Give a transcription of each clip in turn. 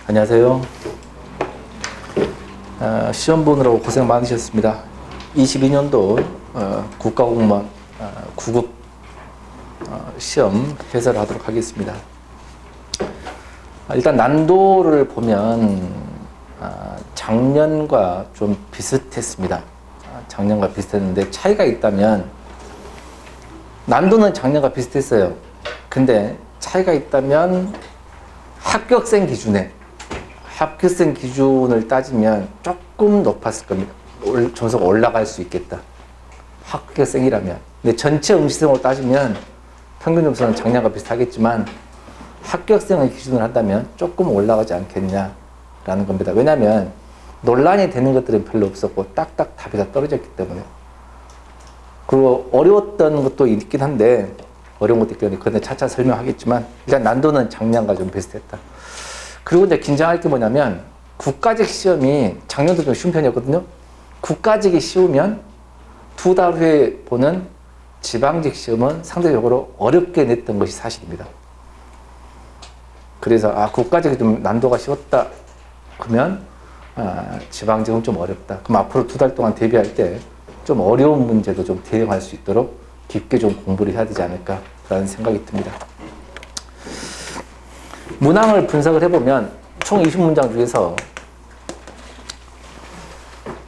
안녕하세요. 시험 보느라고 고생 많으셨습니다. 22년도 국가공무원 9급 시험 해설하도록 하겠습니다. 일단 난도를 보면 작년과 좀 비슷했습니다. 작년과 비슷했는데 차이가 있다면 난도는 작년과 비슷했어요. 근데 차이가 있다면 합격생 기준을 따지면 조금 높았을 겁니다. 점수가 올라갈 수 있겠다. 합격생이라면. 근데 전체 응시생으로 따지면 평균 점수는 작년과 비슷하겠지만 합격생을 기준으로 한다면 조금 올라가지 않겠냐라는 겁니다. 왜냐하면 논란이 되는 것들은 별로 없었고 딱딱 답이 다 떨어졌기 때문에. 그리고 어려웠던 것도 있긴 한데 어려운 것도 있긴 한데 그런데 차차 설명하겠지만 일단 난도는 작년과 좀 비슷했다. 그리고 이제 긴장할 게 뭐냐면 국가직 시험이 작년도 좀 쉬운 편이었거든요. 국가직이 쉬우면 2달 후에 보는 지방직 시험은 상대적으로 어렵게 냈던 것이 사실입니다. 그래서 국가직이 좀 난도가 쉬웠다 그러면 지방직은 좀 어렵다. 그럼 앞으로 2달 동안 대비할 때 좀 어려운 문제도 좀 대응할 수 있도록 깊게 좀 공부를 해야 되지 않을까라는 생각이 듭니다. 문항을 분석을 해보면 총 20문장 중에서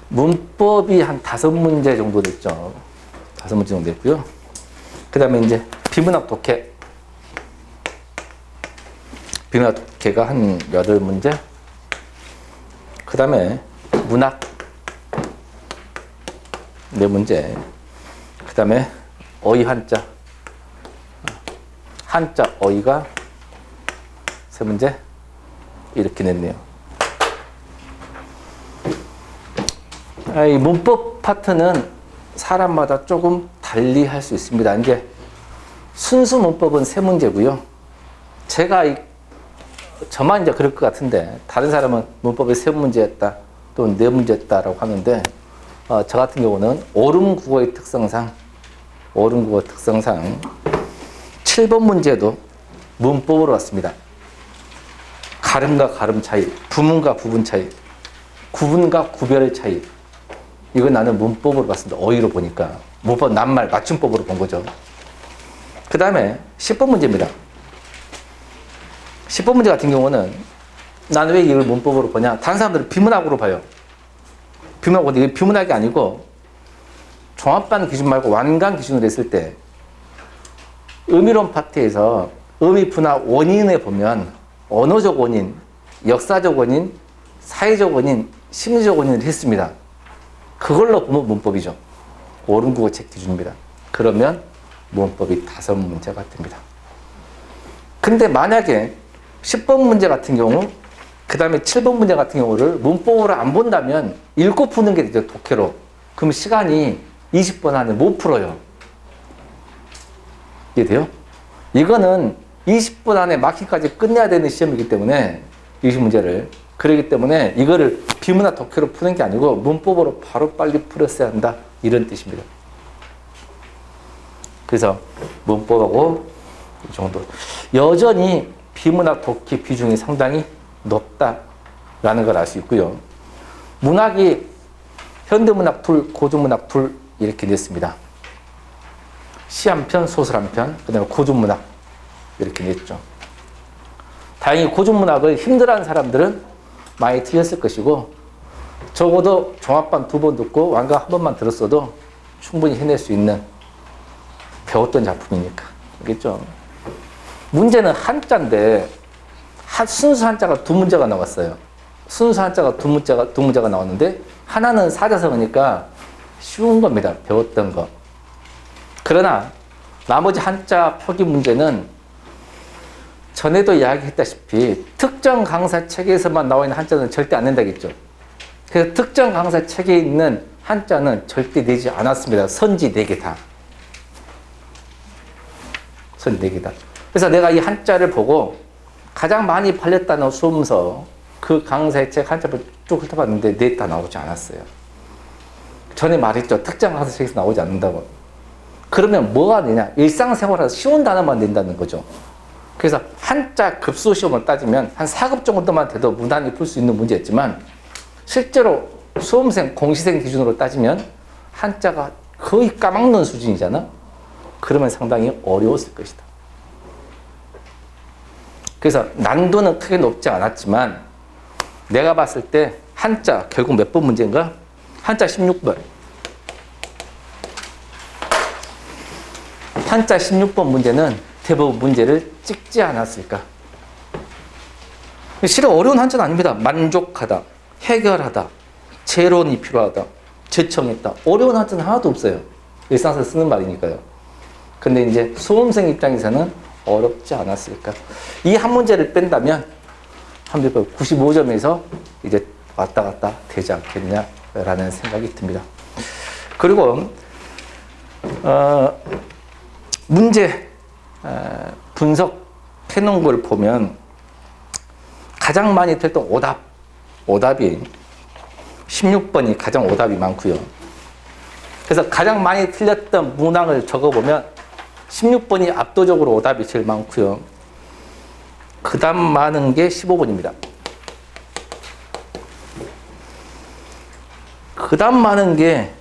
문법이 한 5문제 정도 됐죠. 5문제 정도 됐고요. 그 다음에 이제 비문학 독해. 비문학 독해가 한 8문제. 그 다음에 문학 4문제. 그 다음에 어휘 한자. 한자 어휘가 3문제. 이렇게 냈네요. 이 문법 파트는 사람마다 조금 달리 할 수 있습니다. 이제 순수 문법은 3문제고요. 저만 이제 그럴 것 같은데 다른 사람은 문법이 3문제였다 또는 4문제였다라고 하는데 저 같은 경우는 오름국어의 특성상 7번 문제도 문법으로 왔습니다. 가름과 가름 차이, 부문과 부분 차이, 구분과 구별의 차이. 이건 나는 문법으로 봤습니다. 어휘로 보니까. 문법 낱말 맞춤법으로 본 거죠. 그 다음에 10번 문제입니다. 10번 문제 같은 경우는 나는 왜 이걸 문법으로 보냐. 다른 사람들은 비문학으로 봐요. 비문학으로. 이게 비문학이 아니고 종합반 기준 말고 완강 기준으로 했을 때 의미론 파트에서 의미 분화 원인에 보면 언어적 원인, 역사적 원인, 사회적 원인, 심리적 원인을 했습니다. 그걸로 보면 문법이죠. 오름국어 책 기준입니다. 그러면 문법이 5문제가 됩니다. 근데 만약에 10번 문제 같은 경우, 그 다음에 7번 문제 같은 경우를 문법으로 안 본다면 읽고 푸는 게 되죠, 독해로. 그럼 시간이 20분 안에 못 풀어요. 이해돼요? 이거는 20분 안에 마킹까지 끝내야 되는 시험이기 때문에 20문제를. 그렇기 때문에 이거를 비문학 독해로 푸는 게 아니고 문법으로 바로 빨리 풀었어야 한다. 이런 뜻입니다. 그래서 문법하고 이 정도. 여전히 비문학 독해 비중이 상당히 높다라는 걸 알 수 있고요. 문학이 현대문학 둘, 고전문학 둘 이렇게 냈습니다. 시 한 편, 소설 한 편, 그 다음에 고전문학 이렇게 냈죠. 다행히 고전문학을 힘들어하는 사람들은 많이 틀렸을 것이고 적어도 종합반 2번 듣고 완강 1번만 들었어도 충분히 해낼 수 있는 배웠던 작품이니까. 알겠죠? 문제는 한자인데 순수 한자가 2문제가 나왔어요. 순수 한자가 2문제가 나왔는데 하나는 사자성어니까 쉬운 겁니다. 배웠던 거. 그러나 나머지 한자 표기 문제는 전에도 이야기했다시피 특정 강사 책에서만 나와 있는 한자는 절대 안 낸다겠죠. 그래서 특정 강사 책에 있는 한자는 절대 내지 않았습니다. 선지 4개 다. 선지 4개 다. 그래서 내가 이 한자를 보고 가장 많이 팔렸다는 수험서 그 강사의 책 한자를 쭉 훑어봤는데 4개 다 나오지 않았어요. 전에 말했죠. 특정 강사 책에서 나오지 않는다고. 그러면 뭐가 되냐? 일상생활에서 쉬운 단어만 낸다는 거죠. 그래서 한자 급수 시험을 따지면 한 4급 정도만 돼도 무난히 풀 수 있는 문제였지만 실제로 수험생, 공시생 기준으로 따지면 한자가 거의 까먹는 수준이잖아. 그러면 상당히 어려웠을 것이다. 그래서 난도는 크게 높지 않았지만 내가 봤을 때 한자 결국 몇 번 문제인가? 한자 16번. 한자 16번 문제는 대부분 문제를 찍지 않았을까? 실은 어려운 한자는 아닙니다. 만족하다, 해결하다, 재론이 필요하다, 제청했다. 어려운 한자는 하나도 없어요. 일상에서 쓰는 말이니까요. 근데 이제 수험생 입장에서는 어렵지 않았을까? 이 한 문제를 뺀다면 한 95점에서 이제 왔다 갔다 되지 않겠냐라는 생각이 듭니다. 그리고 문제 분석해 놓은 걸 보면 가장 많이 틀렸던 오답이 16번이 가장 오답이 많고요. 그래서 가장 많이 틀렸던 문항을 적어보면 16번이 압도적으로 오답이 제일 많고요. 그 다음 많은 게 15번입니다. 그 다음 많은 게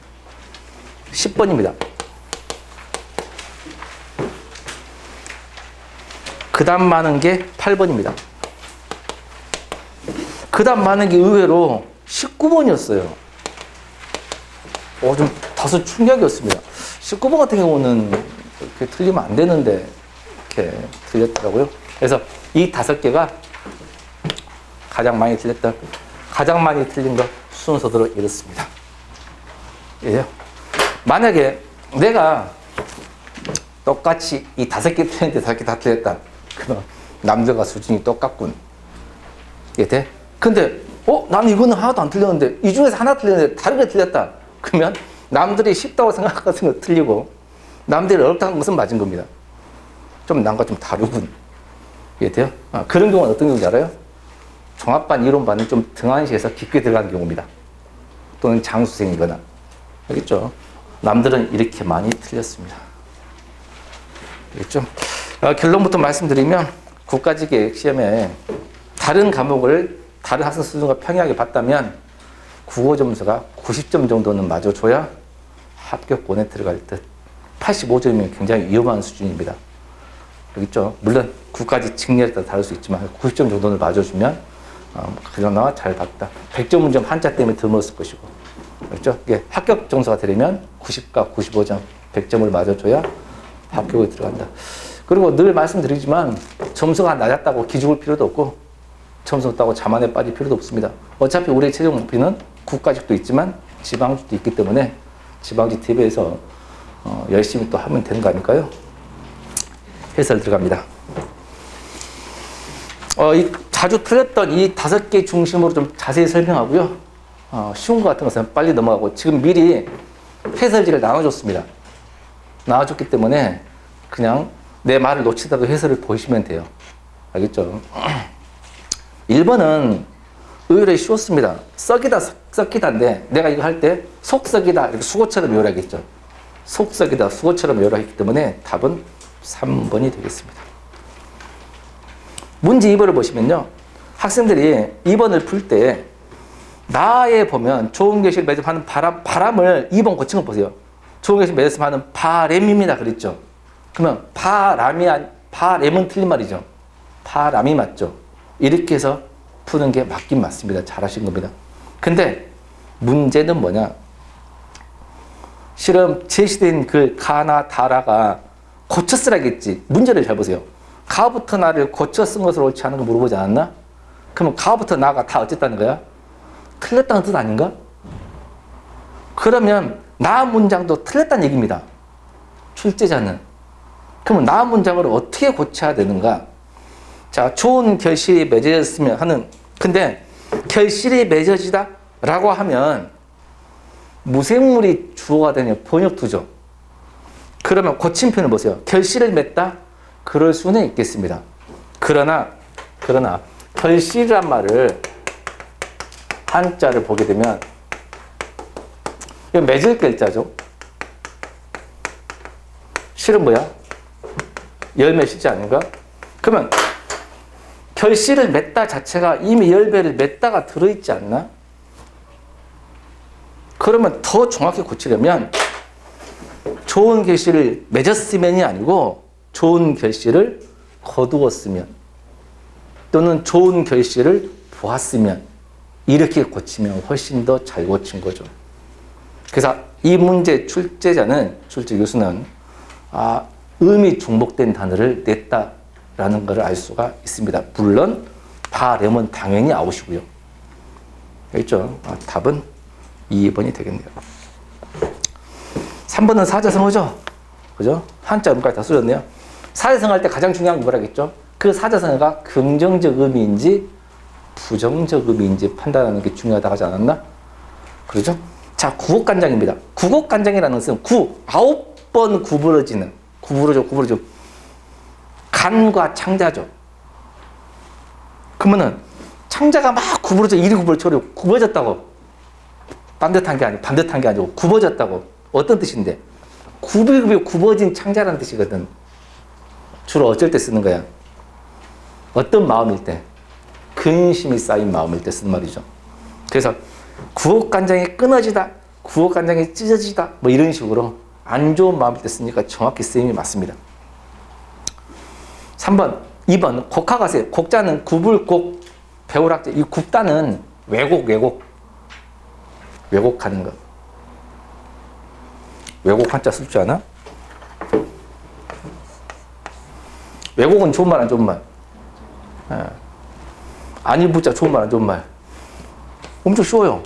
10번입니다. 그 다음 많은 게 8번입니다. 그 다음 많은 게 의외로 19번이었어요. 좀 다소 충격이었습니다. 19번 같은 경우는 이렇게 틀리면 안 되는데 이렇게 틀렸더라고요. 그래서 이 5개가 가장 많이 틀린 거 순서대로 이렇습니다. 예. 만약에 내가 똑같이 이 5개 틀렸는데 5개 다 틀렸다. 그러면 남들과 수준이 똑같군. 이게 돼? 근데 나는 이거는 하나도 안 틀렸는데 이 중에서 하나 틀렸는데 다르게 틀렸다. 그러면 남들이 쉽다고 생각하는 거 틀리고 남들이 어렵다는 것은 맞은 겁니다. 좀 남과 좀 다르군. 이해돼요? 그런 경우는 어떤 경우인지 알아요? 종합반, 이론반은 좀 등한시해서 깊게 들어가는 경우입니다. 또는 장수생이거나. 알겠죠? 남들은 이렇게 많이 틀렸습니다. 알겠죠? 결론부터 말씀드리면 국가직의 시험에 다른 과목을 다른 학생 수준과 평이하게 봤다면 국어 점수가 90점 정도는 맞아줘야 합격권에 들어갈 듯. 85점이면 굉장히 위험한 수준입니다. 알겠죠? 물론 국가직 직렬에 따라 다를 수 있지만 90점 정도는 맞아주면 그나마 잘 봤다. 100점 문제 한자 때문에 더 먹었을 것이고. 그렇죠? 이게 합격 점수가 되려면 90과 95점, 100점을 맞아줘야 합격에 들어간다. 그리고 늘 말씀드리지만 점수가 낮았다고 기죽을 필요도 없고 점수 없다고 자만에 빠질 필요도 없습니다. 어차피 우리의 최종 목표는 국가직도 있지만 지방직도 있기 때문에 지방직 대비해서 열심히 또 하면 되는 거 아닐까요? 해설 들어갑니다. 이 자주 틀렸던 이 5개 중심으로 좀 자세히 설명하고요. 쉬운 거 같은 것은 빨리 넘어가고 지금 미리 해설지를 나눠줬습니다. 나눠줬기 때문에 그냥 내 말을 놓치더라도 해설을 보시면 돼요. 알겠죠? 1번은 의외로 쉬웠습니다. 썩기다인데 내가 이거 할 때 속썩이다 이렇게 수고처럼 외우라겠죠. 속썩이다 수고처럼 외우라기 때문에 답은 3번이 되겠습니다. 문제 2번을 보시면요. 학생들이 2번을 풀 때 나에 보면 좋은 결실 매듭하는 바람을 2번 고친 거 보세요. 좋은 결실 매듭하는 바램입니다. 그랬죠. 그러면 바램은 틀린 말이죠. 바람이 맞죠. 이렇게 해서 푸는 게 맞긴 맞습니다. 잘하신 겁니다. 근데 문제는 뭐냐? 실은 제시된 그 가나 다라가 고쳐 쓰라겠지. 문제를 잘 보세요. 가부터 나를 고쳐 쓴 것으로 옳지 않은 거 물어보지 않았나? 그러면 가부터 나가 다 어쨌다는 거야? 틀렸다는 뜻 아닌가? 그러면 나 문장도 틀렸다는 얘기입니다. 출제자는. 그러면 나 문장을 어떻게 고쳐야 되는가? 자, 좋은 결실이 맺어졌으면 하는, 근데 결실이 맺어지다 라고 하면 무생물이 주어가 되냐? 번역투죠. 그러면 고침표를 보세요. 결실을 맺다? 그럴 수는 있겠습니다. 그러나 결실이란 말을 한자를 보게 되면 이거 맺을 글자죠. 실은 뭐야? 열매 실자 아닌가? 그러면 결실을 맺다 자체가 이미 열배를 맺다가 들어있지 않나? 그러면 더 정확히 고치려면 좋은 결실을 맺었으면이 아니고 좋은 결실을 거두었으면 또는 좋은 결실을 보았으면 이렇게 고치면 훨씬 더 잘 고친 거죠. 그래서 이 문제 출제 교수는 음이 중복된 단어를 냈다라는 것을 알 수가 있습니다. 물론 바램은 당연히 아웃이고요. 알겠죠? 답은 2번이 되겠네요. 3번은 사자성어죠? 그죠? 한자 음까지 다 쓰였네요. 사자성어 할 때 가장 중요한 게 뭐라겠죠? 그 사자성어가 긍정적 의미인지 부정적 의미인지 판단하는 게 중요하다고 하지 않았나? 그러죠? 자, 구곡간장입니다. 구곡간장이라는 것은 9번 구부러지는, 구부러져. 간과 창자죠. 그러면은 창자가 막 구부러져, 이리 구부러져, 굽어졌다고. 반듯한 게 아니고 굽어졌다고. 어떤 뜻인데? 굽이 굽어진 창자라는 뜻이거든. 주로 어쩔 때 쓰는 거야? 어떤 마음일 때? 근심이 쌓인 마음일 때 쓰는 말이죠. 그래서 구옥간장이 끊어지다, 구옥간장이 찢어지다, 뭐 이런 식으로 안 좋은 마음일 때 쓰니까 정확히 쓰임이 맞습니다. 3번, 2번, 곡하가세요. 곡자는 굽을곡, 배우락자. 이 굽다는 왜곡하는 거. 왜곡 한자 쓸 줄 아나? 왜곡은 좋은 말, 안 좋은 말? 아니 붙자 좋은 말, 안 좋은 말? 엄청 쉬워요.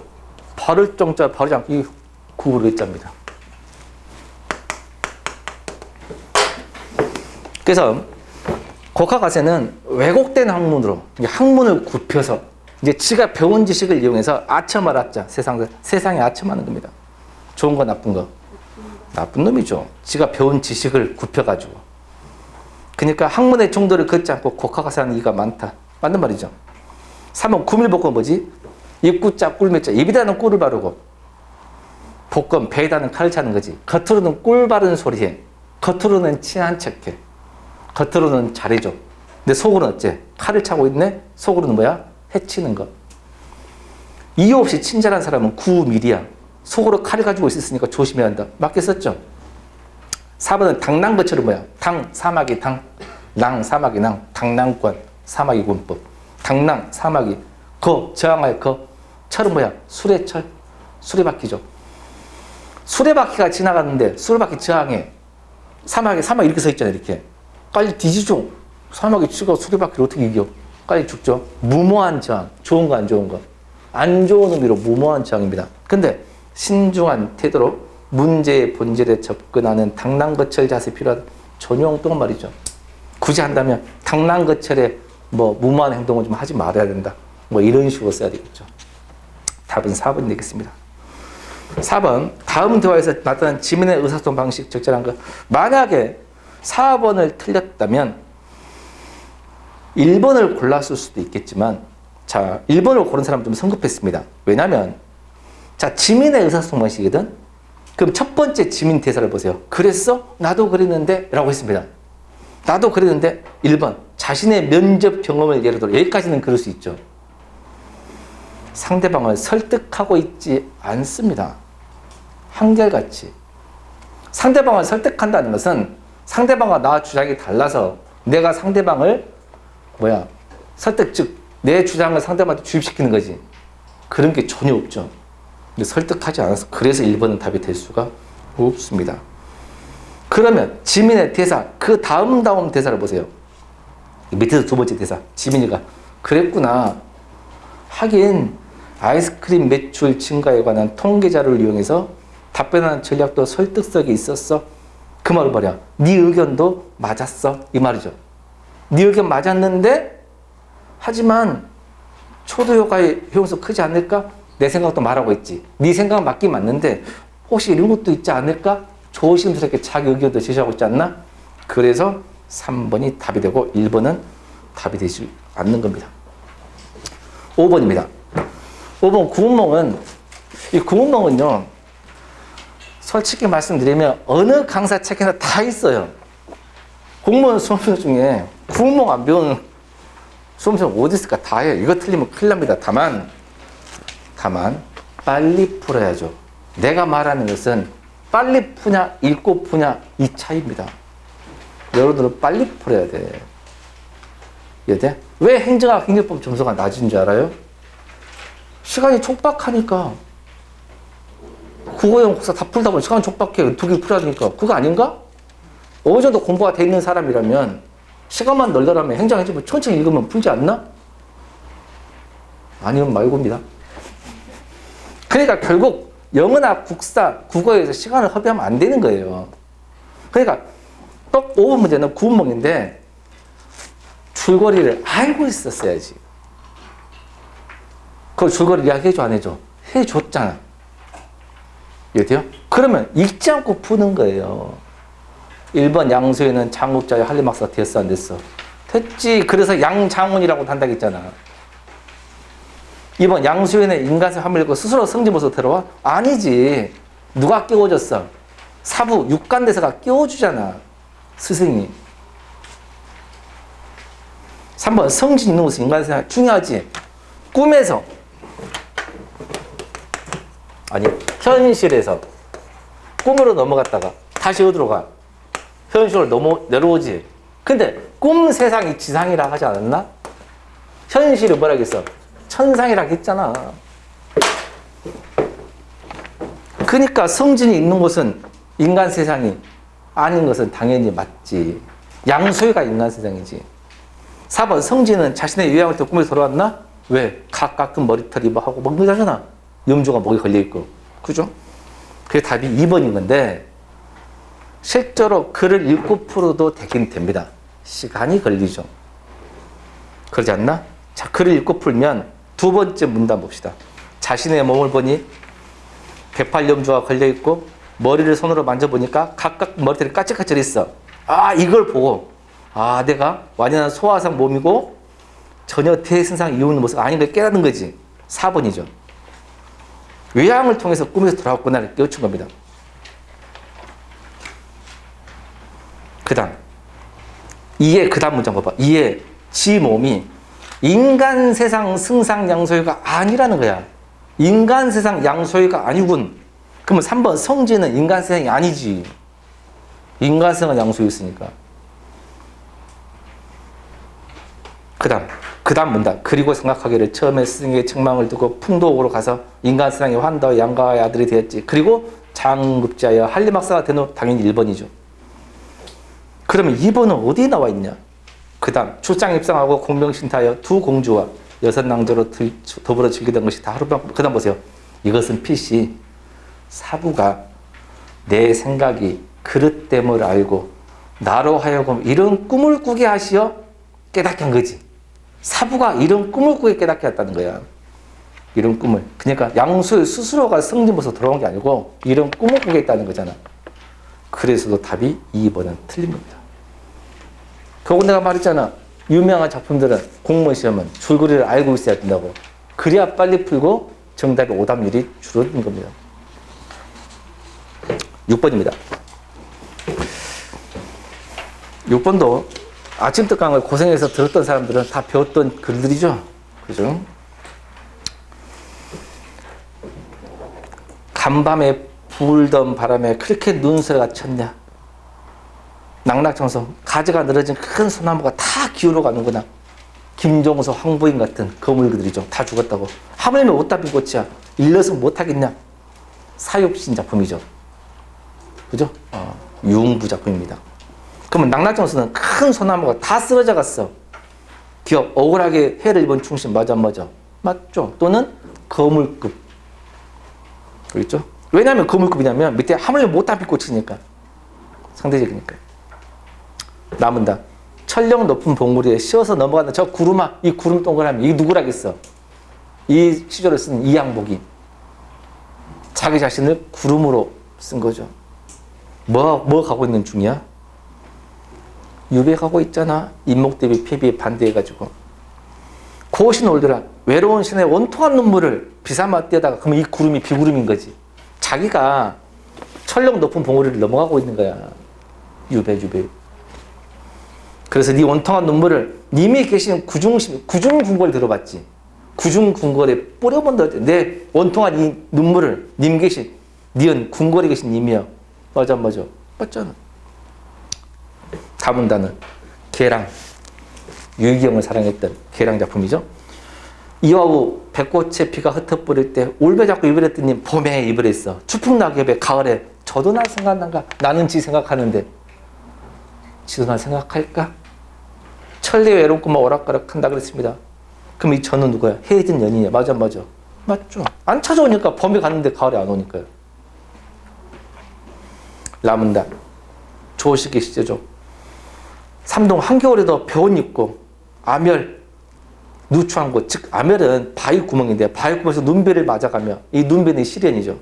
바를 정자, 바르지 않고 이 구부를 했답니다. 그래서 곡하가세는 왜곡된 학문으로, 학문을 굽혀서 이제 지가 배운 지식을 이용해서 아첨을 하자. 세상에 아첨하는 겁니다. 좋은 거, 나쁜 거? 나쁜 놈이죠. 지가 배운 지식을 굽혀가지고. 그러니까 학문의 정도를 걷지 않고 곡하가세 하는 이가 많다. 맞는 말이죠. 3번 구밀복권 뭐지? 입구자 꿀매자. 입에다는 꿀을 바르고 복권 배에다는 칼을 차는 거지. 겉으로는 꿀 바른 소리해. 겉으로는 친한 척해. 겉으로는 잘해줘. 근데 속으로는 어째? 칼을 차고 있네? 속으로는 뭐야? 해치는 것. 이유 없이 친절한 사람은 구밀이야. 속으로 칼을 가지고 있었으니까 조심해야 한다. 맞게 썼죠? 4번은 당랑거처럼 뭐야? 당, 사마귀, 당. 랑, 사마귀, 낭. 당랑권, 사마귀 군법. 당랑, 사마귀. 거, 저항할 거. 철은 뭐야? 수레철. 수레바퀴죠. 수레바퀴가 지나갔는데 수레바퀴 저항해. 사마귀 이렇게 서 있잖아요. 이렇게. 빨리 뒤지죠. 사마귀 치고 수레바퀴를 어떻게 이겨? 빨리 죽죠. 무모한 저항. 좋은 거, 안 좋은 거. 안 좋은 의미로 무모한 저항입니다. 근데 신중한 태도로 문제의 본질에 접근하는 당랑거철 자세 필요한 전용동은 말이죠. 굳이 한다면 당랑거철에 뭐 무모한 행동을 좀 하지 말아야 된다. 뭐 이런 식으로 써야 되겠죠. 답은 4번이 되겠습니다. 4번, 다음 대화에서 나타난 지민의 의사소통 방식 적절한 것. 만약에 4번을 틀렸다면 1번을 골랐을 수도 있겠지만, 자, 1번을 고른 사람은 좀 성급했습니다. 왜냐면, 자, 지민의 의사소통 방식이거든? 그럼 첫 번째 지민 대사를 보세요. 그랬어? 나도 그랬는데? 라고 했습니다. 나도 그랬는데, 1번. 자신의 면접 경험을 예를 들어, 여기까지는 그럴 수 있죠. 상대방을 설득하고 있지 않습니다. 한결같이. 상대방을 설득한다는 것은 상대방과 나와 주장이 달라서 내가 상대방을 설득, 즉 내 주장을 상대방한테 주입시키는 거지. 그런 게 전혀 없죠. 근데 설득하지 않아서 그래서 1번은 답이 될 수가 없습니다. 그러면 지민의 대사, 그 다음 대사를 보세요. 밑에서 두 번째 대사. 지민이가 그랬구나. 하긴 아이스크림 매출 증가에 관한 통계 자료를 이용해서 답변하는 전략도 설득성이 있었어. 그 말을 뭐냐? 네 의견도 맞았어. 이 말이죠. 네 의견 맞았는데 하지만 초도 효과의 효용성 크지 않을까? 내 생각도 말하고 있지. 네 생각은 맞긴 맞는데 혹시 이런 것도 있지 않을까? 조심스럽게 자기 의견도 제시하고 있지 않나? 그래서 3번이 답이 되고 1번은 답이 되지 않는 겁니다. 5번입니다. 5번 구운몽은, 이 구운몽은요, 솔직히 말씀드리면 어느 강사 책에나 다 있어요. 공무원 수험생 중에 구멍 안 배우는 수험생 어디 있을까? 다 해요. 이거 틀리면 큰일 납니다. 다만 빨리 풀어야죠. 내가 말하는 것은 빨리 푸냐 읽고 푸냐 이 차이입니다. 여러분들은 빨리 풀어야 돼. 이해돼? 왜 행정학 행정법 점수가 낮은 줄 알아요? 시간이 촉박하니까. 국어, 영어, 국사 다 풀다 보면 시간이 촉박해. 두 개 풀어야 되니까. 그거 아닌가? 어느 정도 공부가 돼 있는 사람이라면 시간만 널널하면 행정행정법 천천히 읽으면 풀지 않나? 아니면 말고입니다. 그러니까 결국 영어나 국사, 국어에서 시간을 허비하면 안 되는 거예요. 그러니까 꼭 5번 문제는 구문문인데 줄거리를 알고 있었어야지. 그걸 줄거리 이야기해줘 안 해줘? 해줬잖아. 이해돼요? 그러면 읽지 않고 푸는 거예요. 1번 양수에는 장국자의 한림학사 됐어 안 됐어? 됐지. 그래서 양장훈이라고 한다고 했잖아. 2번 양수에는 인간성 함을 읽고 스스로 성질모습 들어와? 아니지. 누가 끼워줬어? 사부 육간대사가 끼워주잖아. 스승이. 3번 성진 있는 곳은 인간성 중요하지. 꿈에서 아니 현실에서 꿈으로 넘어갔다가 다시 어디로 가? 현실로 내려오지. 근데 꿈 세상이 지상이라 하지 않았나? 현실이 뭐라 했어? 천상이라 했잖아. 그러니까 성진이 있는 곳은 인간 세상이 아닌 것은 당연히 맞지. 양수가 인간 세상이지. 4번 성진은 자신의 요양을 때 꿈에서 돌아왔나? 왜? 각 깎은 머리털이 뭐 하고 막 그러잖아. 염주가 목에 걸려있고. 그죠? 그게 답이 2번인 건데 실제로 글을 읽고 풀어도 되긴 됩니다. 시간이 걸리죠. 그러지 않나? 자, 글을 읽고 풀면 두 번째 문단 봅시다. 자신의 몸을 보니 108염주가 걸려있고 머리를 손으로 만져보니까 각각 머리털이 까칠까칠 있어. 아, 이걸 보고 아, 내가 완연한 소화상 몸이고 전혀 대승상 이루는 모습 아닌 걸 깨닫는 거지. 4번이죠. 외양을 통해서 꿈에서 돌아왔구나를 깨우친 겁니다. 그 다음 이에 그 다음 문장 봐봐. 이에 지 몸이 인간 세상 승상 양소유가 아니라는 거야. 인간 세상 양소유가 아니군. 그러면 3번 성지는 인간 세상이 아니지. 인간 세상은 양소유였으니까. 그 다음 문단. 그리고 생각하기를 처음에 스승에게 책망을 듣고 풍도옥으로 가서 인간 세상의 환다와 양가와의 아들이 되었지. 그리고 장급자여 한림학사가 된 후 당연히 1번이죠. 그러면 2번은 어디에 나와 있냐? 그 다음 출장 입성하고 공명신타하여 두 공주와 여섯 낭자로 더불어 즐기던 것이 다 하룻밤. 그 다음 보세요. 이것은 필시 사부가 내 생각이 그릇됨을 알고 나로 하여금 이런 꿈을 꾸게 하시어 깨닫게 한 거지. 사부가 이런 꿈을 꾸게 깨닫게 했다는 거야. 이런 꿈을. 그러니까 양수 스스로가 성진모습 들어온 게 아니고 이런 꿈을 꾸게 했다는 거잖아. 그래서도 답이 2번은 틀린 겁니다. 그거 내가 말했잖아. 유명한 작품들은 공무원 시험은 줄거리를 알고 있어야 된다고. 그래야 빨리 풀고 정답의 오답률이 줄어드는 겁니다. 6번입니다. 6번도 아침 특강을 고생해서 들었던 사람들은 다 배웠던 글들이죠. 그죠? 간밤에 불던 바람에 그렇게 눈소리가 쳤냐. 낙낙청송 가지가 늘어진 큰 소나무가 다 기울어 가는구나. 김종서, 황보인 같은 거물들이죠. 다 죽었다고. 하물며 옷다비 꽃이야. 일러서 못하겠냐. 사육신 작품이죠. 그죠? 유흥부 작품입니다. 그러면 낙낙청송은 큰 소나무가 다 쓰러져 갔어. 기업 억울하게 해를 입은 충신 맞아 맞죠? 또는 거물급. 그렇죠? 왜냐하면 거물급이냐면 밑에 하물며 못다비 꽃이니까. 상대적이니까. 남은다. 천령 높은 봉우리에 씌어서 넘어간다. 저 구름아, 이 구름 동그라미, 이게 누구라겠어? 이 시조를 쓴 이양복이 자기 자신을 구름으로 쓴 거죠. 뭐 가고 있는 중이야? 유배가고 있잖아. 인목 대비 폐비에 반대해가지고. 고신 올더라. 외로운 신의 원통한 눈물을 비삼아 떼다가 그러면 이 구름이 비구름인 거지. 자기가 천령 높은 봉우리를 넘어가고 있는 거야. 유배. 그래서 네 원통한 눈물을 님이 계신 구중궁궐 들어봤지? 구중궁궐에 뿌려본다. 내 원통한 이 눈물을 님 계신 니은 궁궐에 계신 님이여. 맞아 맞잖아. 다음 단은 계랑. 유희경을 사랑했던 계랑 작품이죠. 이와 후 백꽃의 피가 흩어버릴 때 올배 잡고 이별했더니 봄에 이별했어. 추풍낙엽에 가을에 저도 날 생각난가? 나는 지 생각하는데 지도 날 생각할까? 천리 외롭고만 오락가락 한다 그랬습니다. 그럼 이 저는 누구야? 헤어진 연인이야. 맞죠? 맞죠. 안 찾아오니까 봄에 갔는데 가을에 안 오니까요. 라문다. 조식의 시제죠. 삼동 한겨울에도 벼옷 입고 아멸 누추한 곳, 즉 아멸은 바위 구멍인데 바위 구멍에서 눈비를 맞아가며 이 눈비는 시련이죠.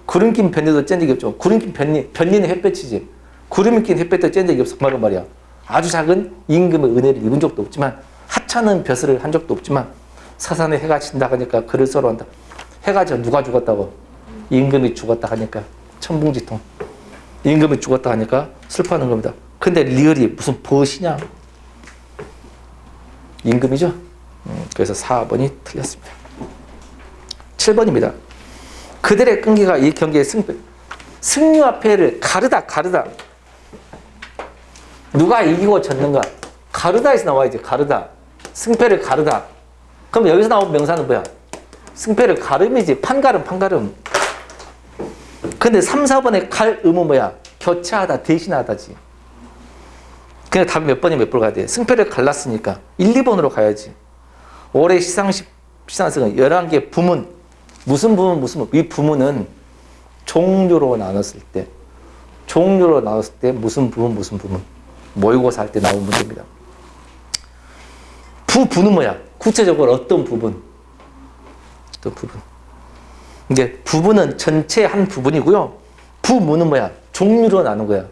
구름 낀 변리도 짠 적이 없죠. 구름 낀 변리는 햇볕이지. 구름이 낀 햇볕도 짠 적이 없어. 그 말이야. 아주 작은 임금의 은혜를 입은 적도 없지만 하찮은 벼슬을 한 적도 없지만 사산에 해가 진다 하니까 그를 썰어한다. 해가 져 누가 죽었다고? 임금이 죽었다 하니까 천붕지통. 임금이 죽었다 하니까 슬퍼하는 겁니다. 근데 리을이 무슨 벗이냐? 임금이죠? 그래서 4번이 틀렸습니다. 7번입니다. 그들의 끈기가 이 경기의 승리와 패를 가르다. 누가 이기고 졌는가? 가르다에서 나와야지. 가르다. 승패를 가르다. 그럼 여기서 나온 명사는 뭐야? 승패를 가름이지. 판가름. 근데 3, 4번의 갈음은 뭐야? 교체하다, 대신하다지. 그냥 답이 몇 번이 몇 번 가야 돼? 승패를 갈랐으니까 1, 2번으로 가야지. 올해 시상식은 11개 부문. 무슨 부문? 이 부문은 종류로 나눴을 때 무슨 부문? 모의고사 할 때 나온 문제입니다. 부분은 뭐야? 구체적으로 어떤 부분? 이게 부분은 전체 한 부분이고요. 부문은 뭐야? 종류로 나눈 거야.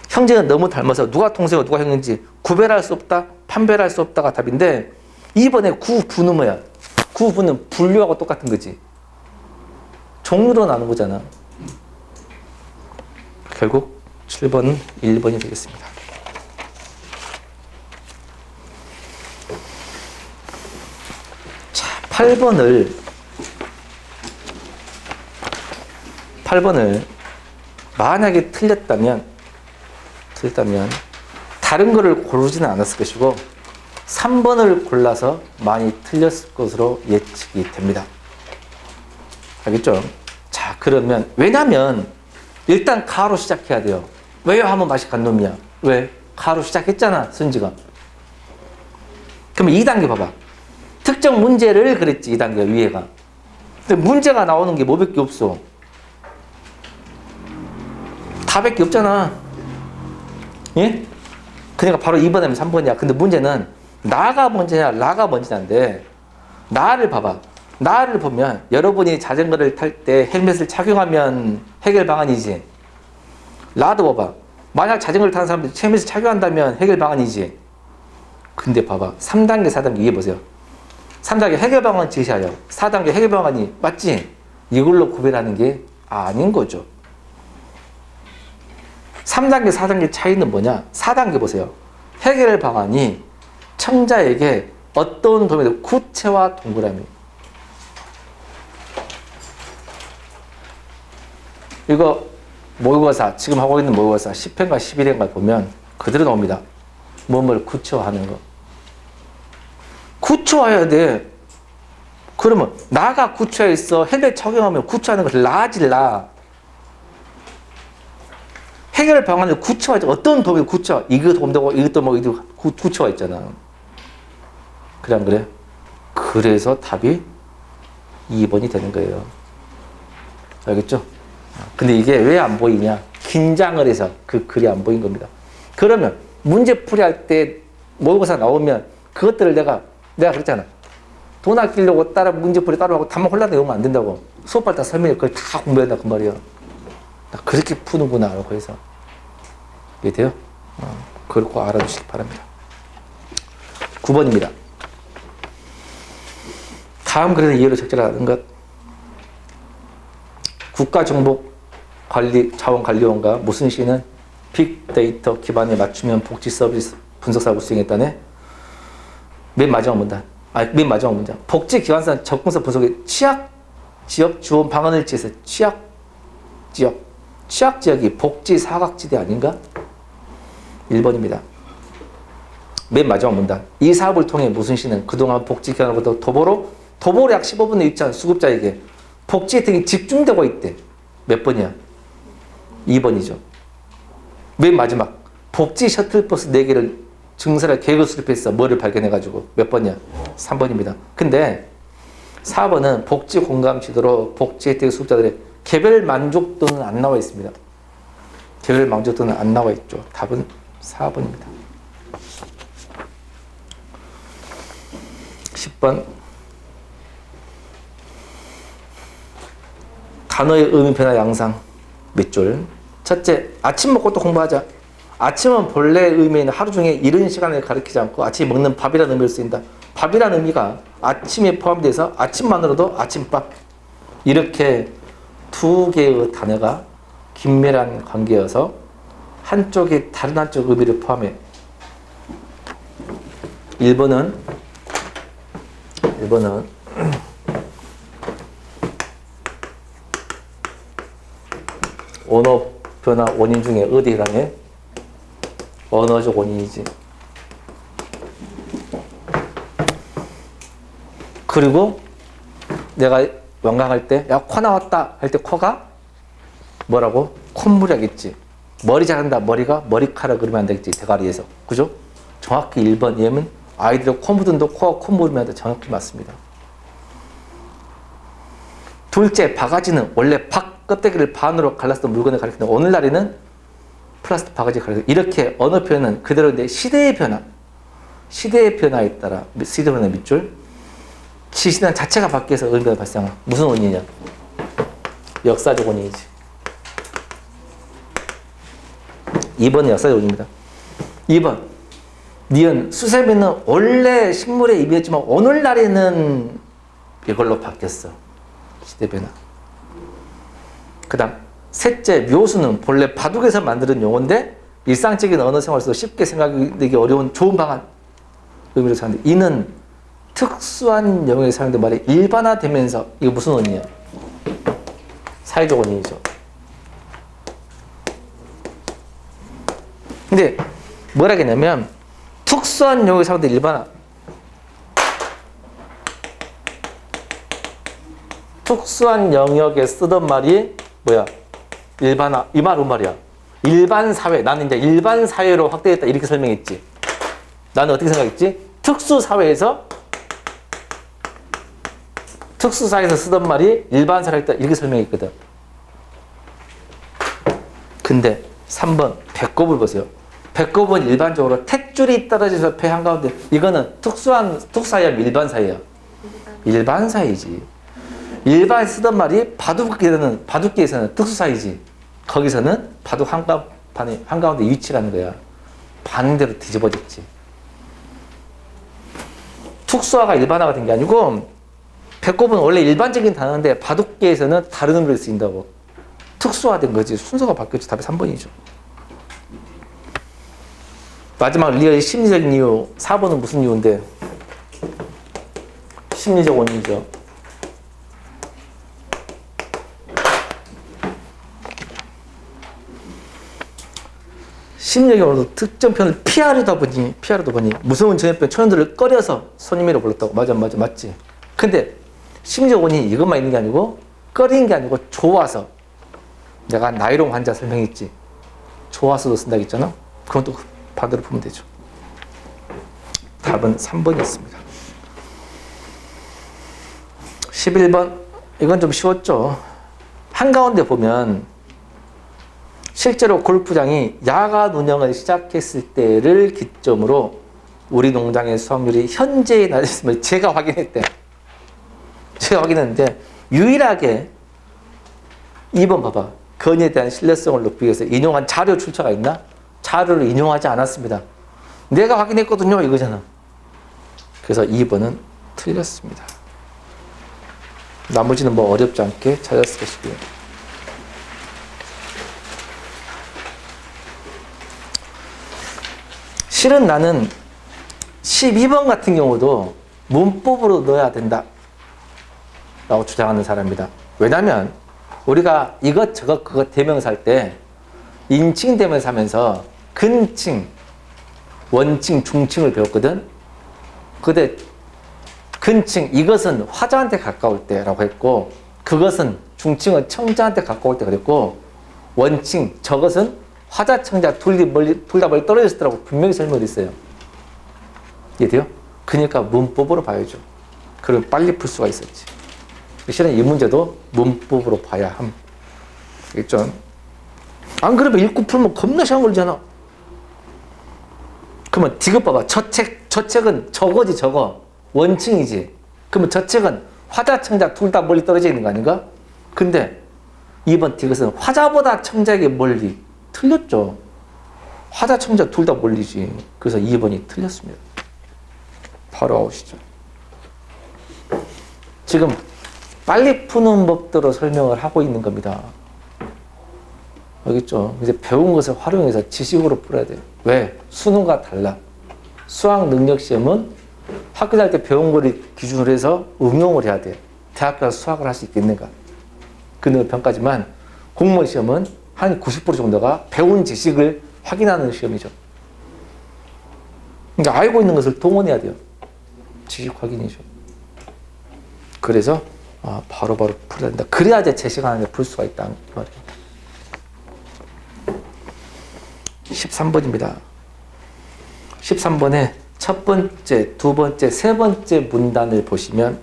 형제는 너무 닮아서 누가 동생이고 누가 형인지 구별할 수 없다, 판별할 수 없다가 답인데 2번에 구분은 뭐야? 구분은 분류하고 똑같은 거지. 종류로 나눈 거잖아. 결국 7번은 1번이 되겠습니다. 자, 8번을 만약에 틀렸다면 다른 거를 고르지는 않았을 것이고 3번을 골라서 많이 틀렸을 것으로 예측이 됩니다. 알겠죠? 자, 그러면 왜냐면 일단 가로 시작해야 돼요. 왜요? 하면 맛이 간 놈이야. 왜? 가로 시작했잖아, 순지가. 그러면 2단계 봐봐. 특정 문제를 그랬지, 2단계 위에가. 근데 문제가 나오는 게 뭐밖에 없어. 다밖에 없잖아. 예? 그러니까 바로 2번이면 3번이야. 근데 문제는 나가 먼저냐, 라가 먼저냐인데 나를 봐봐. 나를 보면 여러분이 자전거를 탈 때 헬멧을 착용하면 해결 방안이지. 라도 봐봐. 만약 자전거를 타는 사람들이 헬멧을 착용한다면 해결 방안이지. 근데 봐봐. 3단계, 4단계 이해 보세요. 3단계 해결 방안 제시하여 4단계 해결 방안이 맞지? 이걸로 구별하는 게 아닌 거죠. 3단계, 4단계 차이는 뭐냐? 4단계 보세요. 해결 방안이 청자에게 어떤 도움이 구체와 동그라미. 이거 모의고사, 지금 하고 있는 모의고사 10회인가 11회인가 보면 그대로 나옵니다. 뭐를 구체화하는 거. 구체화해야 돼. 그러면 나가 구체화했어. 헬멧 착용하면 구체화하는 것을 나아질라. 해결 방안을 구체화하지. 어떤 도움이 구체화. 이거 도움되고 이것도 뭐 이거 구체화 있잖아. 그래 안 그래? 그래서 답이 2번이 되는 거예요. 알겠죠? 근데 이게 왜 안 보이냐? 긴장을 해서 그 글이 안 보인 겁니다. 그러면 문제풀이 할 때 모의고사 나오면 그것들을 내가 그랬잖아. 돈 아끼려고 문제풀이 따라하고 답만 홀라당 외우면 안 된다고. 수업할 때 설명해. 그걸 다 공부해야 된다 그 말이야. 나 그렇게 푸는구나 라고 해서. 이해돼요? 그걸 꼭 알아두시기 바랍니다. 9번입니다. 다음 글에는 이해로 적절하는 것. 국가정복자원관리원과 무슨 시는 빅데이터 기반에 맞추면 복지 서비스 분석 사업을 수행했다네. 맨 마지막 문단. 맨 마지막 문장. 복지 기관사 접근서 분석에 취약 지역 지원 방안을 제시해서 취약 지역이 복지 사각지대 아닌가? 1번입니다. 맨 마지막 문단. 이 사업을 통해 무슨 시는 그동안 복지기관으로부터 도보로 약 15분의 유치한 수급자에게 복지 혜택이 집중되고 있대. 몇 번이야? 2번이죠. 맨 마지막. 복지 셔틀버스 4개를 증설할 계획을 수립했어. 뭐를 발견해가지고. 몇 번이야? 3번입니다. 근데 4번은 복지 공감 지도로 복지 혜택 수급자들의 개별 만족도는 안 나와 있습니다. 개별 만족도는 안 나와 있죠. 답은 4번입니다. 10번. 단어의 의미 변화 양상 몇 줄. 첫째, 아침 먹고 또 공부하자. 아침은 본래 의미는 하루 중에 이른 시간을 가리키지 않고 아침에 먹는 밥이라는 의미를 쓰인다. 밥이라는 의미가 아침에 포함돼서 아침만으로도 아침밥. 이렇게 두 개의 단어가 긴밀한 관계여서 한쪽이 다른 한쪽 의미를 포함해. 1번은 언어 변화 원인 중에 어디에 해당해? 언어적 원인이지. 그리고 내가 완강할 때, 야, 코 나왔다 할 때 코가 뭐라고? 콧물이 하겠지. 머리 자른다. 머리가 머리카락 그러면 안 되겠지. 대가리에서. 그죠? 정확히 1번. 얘는 아이들의 코 묻은도 코가 콧물이면 안 돼. 정확히 맞습니다. 둘째, 바가지는 원래 박 껍데기를 반으로 갈랐던 물건을 가리키는데 오늘날에는 플라스틱 바가지 가리키는 이렇게 언어 표현은 그대로인데 시대의 변화에 따라 시대의 변화 밑줄 지시단 자체가 바뀌어서 의미가 발생한 무슨 원인이냐? 역사적 원인이지. 2번은 역사적 원인입니다. 2번. 니은 수세미는 원래 식물의 의미였지만 오늘날에는 이걸로 바뀌었어. 시대 변화. 그 다음 셋째, 묘수는 본래 바둑에서 만드는 용어인데 일상적인 언어 생활에서 쉽게 생각되기 어려운 좋은 방안 의미로 사용하는데 이는 특수한 영역에 사용된 말이 일반화되면서 이거 무슨 원인이야? 사회적 원인이죠. 근데 뭐라 하겠냐면 특수한 영역에 사용된 일반화 특수한 영역에 쓰던 말이 뭐야? 일반화. 이 말은 말이야. 일반 사회. 나는 이제 일반 사회로 확대했다. 이렇게 설명했지. 나는 어떻게 생각했지? 특수 사회에서 쓰던 말이 일반 사회로 했다. 이렇게 설명했거든. 근데 3번 배꼽을 보세요. 배꼽은 일반적으로 탯줄이 떨어져서 폐 한가운데 이거는 특수사회야, 일반 사회야. 일반 사회지. 일반 쓰던 말이 바둑기에서는 특수사이지. 거기서는 바둑 한가운데 위치라는 거야. 반대로 뒤집어졌지. 특수화가 일반화가 된 게 아니고 배꼽은 원래 일반적인 단어인데 바둑계에서는 다른 의미로 쓰인다고. 특수화된 거지. 순서가 바뀌었지. 답이 3번이죠. 마지막 리얼의 심리적인 이유. 4번은 무슨 이유인데? 심리적 원인이죠. 심리적으로 특정 편을 피하려다 보니 무서운 전염병 초년들을 꺼려서 손님이라고 불렀다고. 맞지. 근데 심리적 원인이 이것만 있는 게 아니고 꺼리는 게 아니고 좋아서. 내가 나이롱 환자 설명했지. 좋아서도 쓴다고 했잖아. 그건 또 반대로 보면 되죠. 답은 3번이었습니다. 11번. 이건 좀 쉬웠죠. 한가운데 보면 실제로 골프장이 야간 운영을 시작했을 때를 기점으로 우리 농장의 수확률이 현재에 낮았음을 제가 확인했는데 유일하게 2번 봐봐. 건의에 대한 신뢰성을 높이기 위해서 인용한 자료 출처가 있나? 자료를 인용하지 않았습니다. 내가 확인했거든요. 이거잖아. 그래서 2번은 틀렸습니다. 나머지는 뭐 어렵지 않게 찾았을 것이고요. 실은 나는 12번 같은 경우도 문법으로 넣어야 된다 라고 주장하는 사람입니다. 왜냐하면 우리가 이것저것 그것 대명사 할 때 인칭 대명사 하면서 근칭, 원칭, 중칭을 배웠거든. 근데 근칭, 이것은 화자한테 가까울 때라고 했고, 그것은 중칭은 청자한테 가까울 때 그랬고, 원칭, 저것은 화자, 청자 둘 다 멀리 떨어졌을 때라고 분명히 설명을 했어요. 이해돼요? 그러니까 문법으로 봐야죠. 그럼 빨리 풀 수가 있었지. 실은 이 문제도 문법으로 봐야 함. 알겠죠? 안 그러면 읽고 풀면 겁나 시간 걸리잖아. 그러면 디귿 봐봐. 저 책은 저거지, 저거. 원칭이지. 그러면 저 책은 화자, 청자 둘 다 멀리 떨어져 있는 거 아닌가? 근데 2번 디귿은 화자보다 청자에게 멀리. 틀렸죠. 화자, 청자 둘 다 멀리지. 그래서 2번이 틀렸습니다. 바로 아웃이죠. 지금 빨리 푸는 법대로 설명을 하고 있는 겁니다. 알겠죠? 이제 배운 것을 활용해서 지식으로 풀어야 돼요. 왜? 수능과 달라. 수학 능력 시험은 학교 다닐 때 배운 거를 기준으로 해서 응용을 해야 돼. 대학 가서 수학을 할 수 있겠는가? 그 평가지만 공무원 시험은 한 90% 정도가 배운 지식을 확인하는 시험이죠. 그러니까 알고 있는 것을 동원해야 돼요. 지식 확인이죠. 그래서 바로바로 풀어야 된다. 그래야 제 시간 안에 풀 수가 있다. 말이에요. 13번입니다. 13번에 첫 번째, 두 번째, 세 번째 문단을 보시면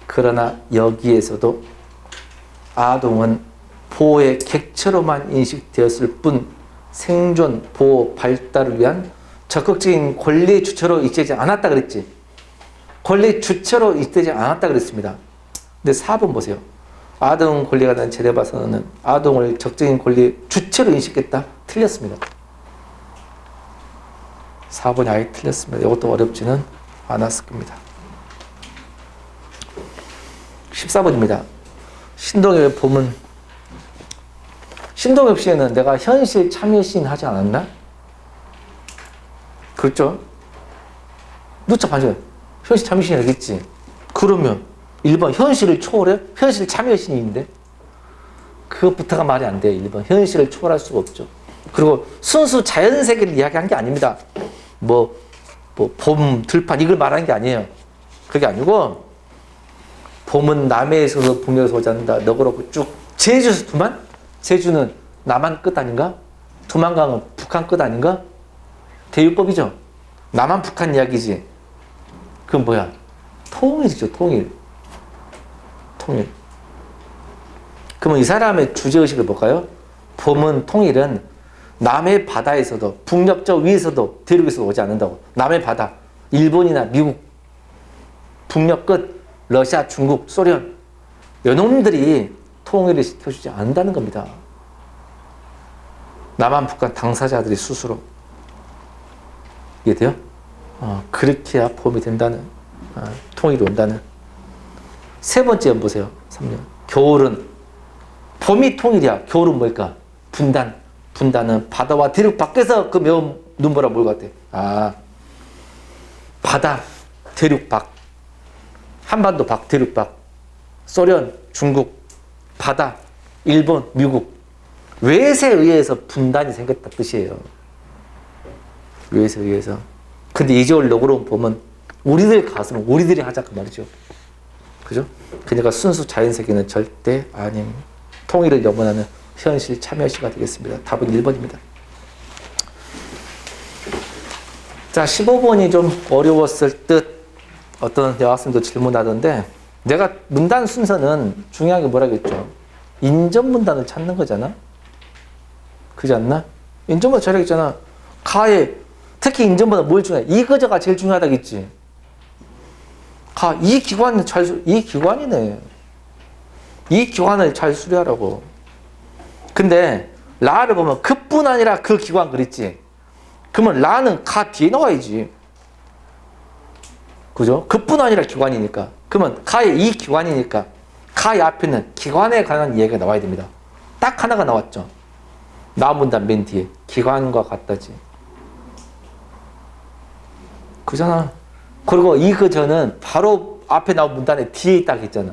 그러나 여기에서도 아동은 보호의 객체로만 인식되었을 뿐 생존, 보호, 발달을 위한 적극적인 권리의 주체로 있지 않았다 그랬지. 권리의 주체로 있지 않았다 그랬습니다. 근데 4번 보세요. 아동 권리가 난 제대 봐서는 아동을 적극적인 권리의 주체로 인식했다. 틀렸습니다. 4번이 아예 틀렸습니다. 이것도 어렵지는 않았을 겁니다. 14번입니다. 신동엽 보면 신동엽 씨에는 내가 현실 참여 시인 하지 않았나? 그렇죠? 누차 반전 현실 참여 시인 하겠지. 그러면 1번 현실을 초월해? 현실 참여 시인인데? 그것부터가 말이 안 돼요. 1번 현실을 초월할 수가 없죠. 그리고 순수 자연세계를 이야기한 게 아닙니다. 봄, 들판 이걸 말하는 게 아니에요. 그게 아니고 봄은 남해에서도 북녘에서 오지 않는다. 너 그렇고 쭉 제주에서 두만? 제주는 남한 끝 아닌가? 두만강은 북한 끝 아닌가? 대유법이죠. 남한 북한 이야기지. 그건 뭐야? 통일이죠. 통일. 그러면 이 사람의 주제의식을 볼까요? 봄은 통일은 남해 바다에서도 북녘 저 위에서도 대륙에서 오지 않는다고. 남해 바다, 일본이나 미국, 북녘 끝, 러시아, 중국, 소련 요놈들이 통일을 시켜주지 않는다는 겁니다. 남한 북한 당사자들이 스스로. 이해돼요? 그렇게 해야 봄이 된다는, 통일이 온다는. 세 번째 보세요. 3년. 겨울은 봄이 통일이야. 겨울은 뭘까? 분단. 분단은 바다와 대륙 밖에서 그 매운 눈보라 뭘 같아? 바다, 대륙 밖. 한반도 밖, 대륙 밖. 소련, 중국, 바다, 일본, 미국. 외세에 의해서 분단이 생겼다 뜻이에요. 외세에 의해서. 근데 이제올록으로 보면 우리들 가슴은 우리들이 하자 그 말이죠. 그죠? 그러니까 순수 자연세계는 절대 아님. 통일을 염원하는 현실 참여시가 되겠습니다. 답은 1번입니다. 자, 15번이 좀 어려웠을 듯 어떤 여학생도 질문하던데 내가 문단 순서는 중요한 게 뭐라겠죠? 인전 문단을 찾는 거잖아? 그렇지 않나? 인전문단 잘하겠잖아. 가에 특히 인전보다 뭘 중요해? 이거저가 제일 중요하다겠지. 이 기관은 이 기관이네. 이 기관을 잘 수리하라고. 근데 라를 보면 그뿐 아니라 그 기관 그랬지. 그러면 라는 가 뒤에 나와야지. 그죠? 그뿐 아니라 기관이니까. 그러면 가의 이 기관이니까 가의 앞에는 기관에 관한 이야기가 나와야 됩니다. 딱 하나가 나왔죠. 나문단 맨 뒤에 기관과 같다지. 그잖아. 그리고 이 저는 바로 앞에 나온 문단에 뒤에 딱 있잖아.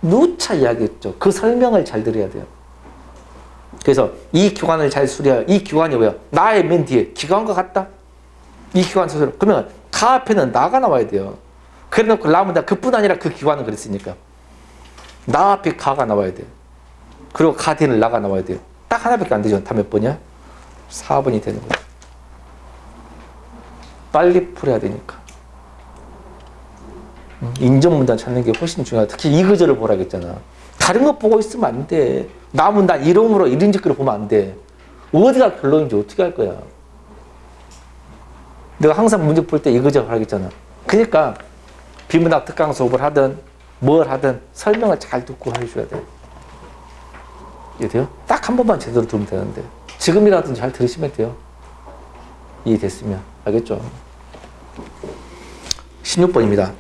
누차 이야기했죠. 그 설명을 잘 들어야 돼요. 그래서 이 기관을 잘 수리하여, 이 기관이 뭐야? 나의 맨 뒤에 기관과 같다? 이 기관 소설. 그러면 가 앞에는 나가 나와야 돼요. 그래 놓고 나문다. 그뿐 아니라 그 기관은 그랬으니까. 나 앞에 가가 나와야 돼요. 그리고 가 뒤에는 나가 나와야 돼요. 딱 하나밖에 안 되죠. 다 몇 번이야? 4번이 되는 거죠. 빨리 풀어야 되니까. 인정문단 찾는 게 훨씬 중요하다. 특히 이 구절을 보라겠잖아. 다른 거 보고 있으면 안 돼. 남은 나 이름으로 이름짓기로 보면 안 돼. 어디가 결론인지 어떻게 할 거야. 내가 항상 문제 풀 때 이 구절 하라겠잖아. 그러니까 비문학 특강 수업을 하든 뭘 하든 설명을 잘 듣고 해줘야 돼. 이해돼요? 딱 한 번만 제대로 들으면 되는데 지금이라도 잘 들으시면 돼요. 이해됐으면. 알겠죠? 16번입니다.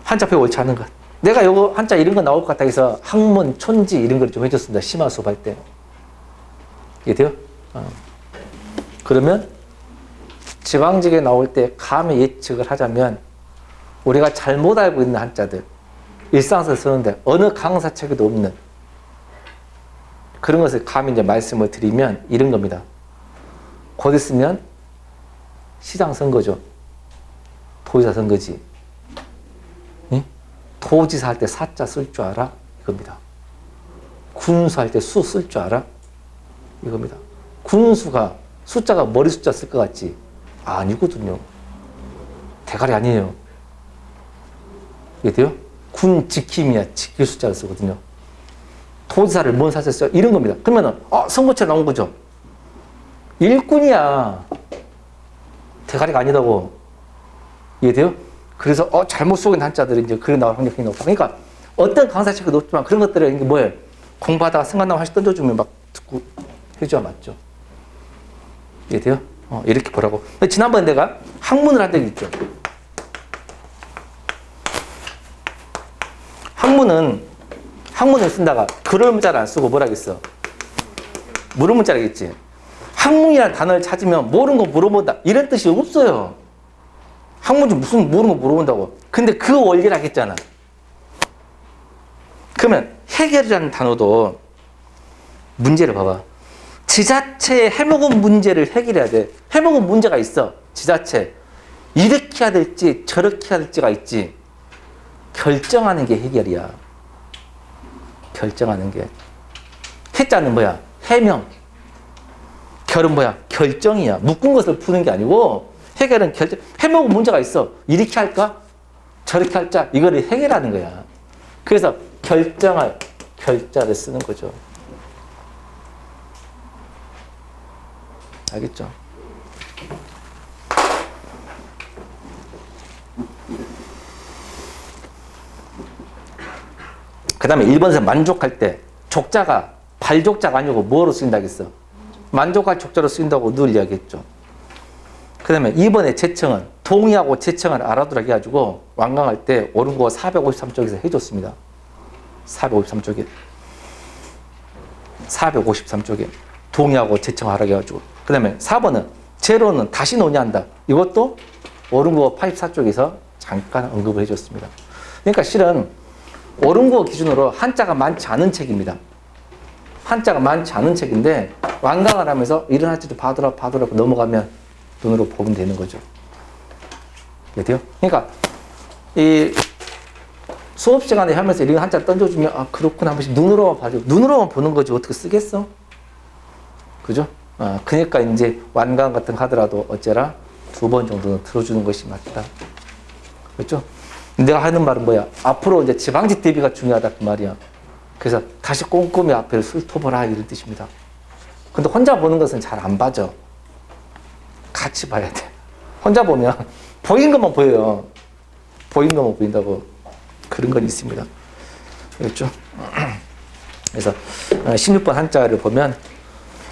한자표 옳지 않은 것. 내가 요거 한자 이런 거 나올 것 같다 해서 학문, 촌지 이런 걸 좀 해줬습니다. 심화 수업할 때. 이해돼요? 그러면 지방직에 나올 때 감히 예측을 하자면 우리가 잘못 알고 있는 한자들, 일상에서 쓰는데 어느 강사책에도 없는 그런 것을 감히 이제 말씀을 드리면 이런 겁니다. 곧 있으면 시장 선거죠. 도지사 선거지. 응? 도지사 할 때 사자 쓸 줄 알아? 이겁니다. 군수 할 때 수 쓸 줄 알아? 이겁니다. 군수가 숫자가 머리 숫자 쓸 것 같지? 아니거든요. 대가리 아니에요. 이게 돼요? 군 지킴이야. 지킬 숫자를 쓰거든요. 도지사를 뭔 사자 써? 이런 겁니다. 그러면은 선거철 나온 거죠. 일꾼이야. 대가리가 아니다고. 이해돼요? 그래서 잘못 속인 한자들이 이제 그래 나올 확률이 높다. 그러니까 어떤 강사책도 높지만 그런 것들을 이게 뭐예요? 공부하다가 생각나면 하나씩 던져주면 막 듣고 해줘야 맞죠. 이해돼요? 이렇게 보라고. 지난번에 내가 학문을 한 적이 있죠. 학문을 쓴다가 그럴 문자를 안 쓰고 뭐라겠어? 물음 문자라겠지. 학문이라는 단어를 찾으면 모르는 거 물어본다. 이런 뜻이 없어요. 학문이 무슨 모르는 거 물어본다고. 근데 그 원리를 하겠잖아. 그러면 해결이라는 단어도 문제를 봐봐. 지자체에 해먹은 문제를 해결해야 돼. 해먹은 문제가 있어. 지자체. 이렇게 해야 될지 저렇게 해야 될지가 있지. 결정하는 게 해결이야. 결정하는 게. 해자는 뭐야? 해명. 결은 뭐야? 결정이야. 묶은 것을 푸는 게 아니고 해결은 결정. 해먹은 문제가 있어. 이렇게 할까? 저렇게 할자. 이거를 해결하는 거야. 그래서 결정할 결자를 쓰는 거죠. 알겠죠? 그 다음에 1번에서 만족할 때 족자가 발족자가 아니고 뭐로 쓰인다겠어? 만족할 족자로 쓰인다고 늘 이야기했죠. 그 다음에 2번에 제청은 동의하고 제청을 알아두라 해가지고 완강할 때 옳은 거 453쪽에서 해줬습니다. 453쪽에 453쪽에 동의하고 제청하라 해가지고. 그 다음에 4번은 제로는 다시 논의한다. 이것도 옳은 거 84쪽에서 잠깐 언급을 해줬습니다. 그러니까 실은 옳은 거 기준으로 한자가 많지 않은 책입니다. 한자가 많지 않은 책인데 완강을 하면서 이런 한자도 봐두라 넘어가면 눈으로 보면 되는 거죠. 이해돼요? 그러니까 이 수업 시간에 하면서 이런 한자 던져주면 그렇구나 한 번씩 눈으로만 봐줘. 눈으로만 보는 거지 어떻게 쓰겠어? 그죠? 그러니까 이제 완강 같은 거 하더라도 어째라 2번 정도는 들어주는 것이 맞다. 그렇죠? 내가 하는 말은 뭐야? 앞으로 이제 지방직 대비가 중요하다 그 말이야. 그래서 다시 꼼꼼히 앞을 훑어보라 이런 뜻입니다. 근데 혼자 보는 것은 잘 안 봐져. 같이 봐야 돼. 혼자 보면 보이는 것만 보여요. 보이는 것만 보인다고. 그런 건 있습니다. 그렇죠? 그래서 16번 한자를 보면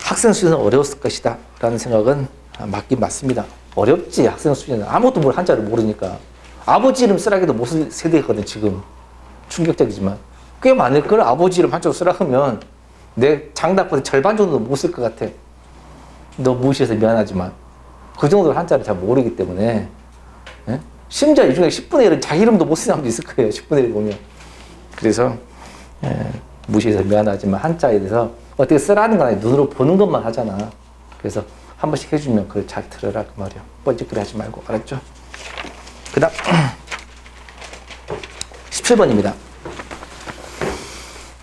학생 수준은 어려웠을 것이다 라는 생각은 맞긴 맞습니다. 어렵지. 학생 수준은 아무것도 한자를 모르니까. 아버지 이름 쓰라기도 못 쓸 세대거든 지금. 충격적이지만 꽤 많을 걸. 아버지 이름 한자로 쓰라 하면 내 장답보다 절반 정도 못 쓸 것 같아. 너 무시해서 미안하지만 그 정도로 한자를 잘 모르기 때문에. 예? 심지어 이 중에 10분의 1은 자기 이름도 못 쓰는 사람도 있을 거예요. 10분의 1 보면. 그래서 무시해서 미안하지만 한자에 대해서 어떻게 쓰라는 건 아니고 눈으로 보는 것만 하잖아. 그래서 한 번씩 해주면 그걸 잘 들어라 그 말이야. 뻘짓거리 하지 말고. 알았죠? 그 다음 17번입니다.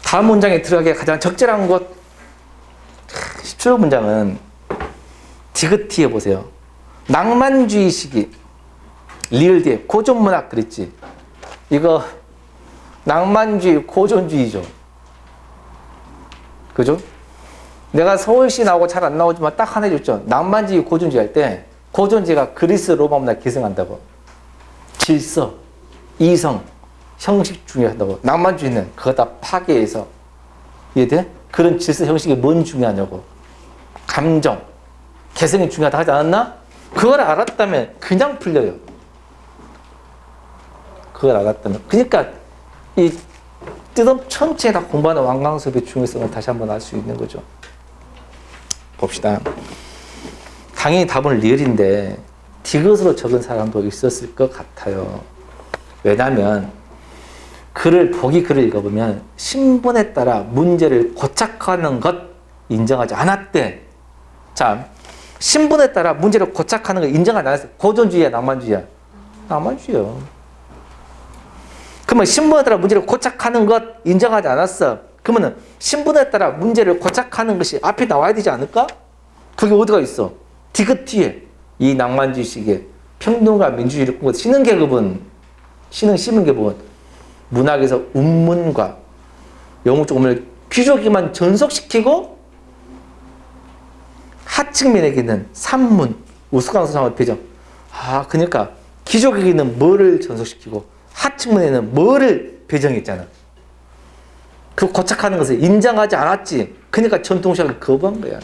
다음 문장에 들어가기에 가장 적절한 것 17번 문장은 디귿티에 보세요. 낭만주의 시기 리을 뒤에 고전문학 그랬지. 이거 낭만주의 고전주의죠. 그죠? 내가 서울시 나오고 잘 안 나오지만 딱 하나 해줬죠. 낭만주의 고전주의 할 때 고전주의가 그리스 로마 문화 계승한다고. 질서, 이성, 형식 중요하다고. 낭만주의는 그거 다 파괴해서. 이해돼? 그런 질서 형식이 뭔 중요하냐고. 감정, 개성이 중요하다 하지 않았나? 그걸 알았다면 그냥 풀려요. 그걸 알았다면. 그러니까 이 뜻업 전체에 다 공부하는 완강수업의 중요성을 다시 한번 알 수 있는 거죠. 봅시다. 당연히 답은 리을인데 디귿으로 적은 사람도 있었을 것 같아요. 왜냐하면 보기 글을 읽어보면 신분에 따라 문제를 고착하는 것 인정하지 않았대. 자, 신분에 따라 문제를 고착하는 걸 인정하지 않았어. 고전주의야, 낭만주의야? 낭만주의야. 그러면 신분에 따라 문제를 고착하는 것 인정하지 않았어. 그러면 신분에 따라 문제를 고착하는 것이 앞에 나와야 되지 않을까? 그게 어디가 있어? 디귿 뒤에 이 낭만주의 시기에 평등과 민주주의를 꿈꾸는 신흥 계급은 심은 계급은 문학에서 운문과 영웅적 운문을 귀족에게만 전속시키고 하층민에게는 산문, 우스꽝스러운 표정. 그러니까 귀족에게는 뭐를 전속시키고 하층민에는 뭐를 배정했잖아. 그 고착하는 것을 인정하지 않았지. 그러니까 전통시학을 거부한 거야.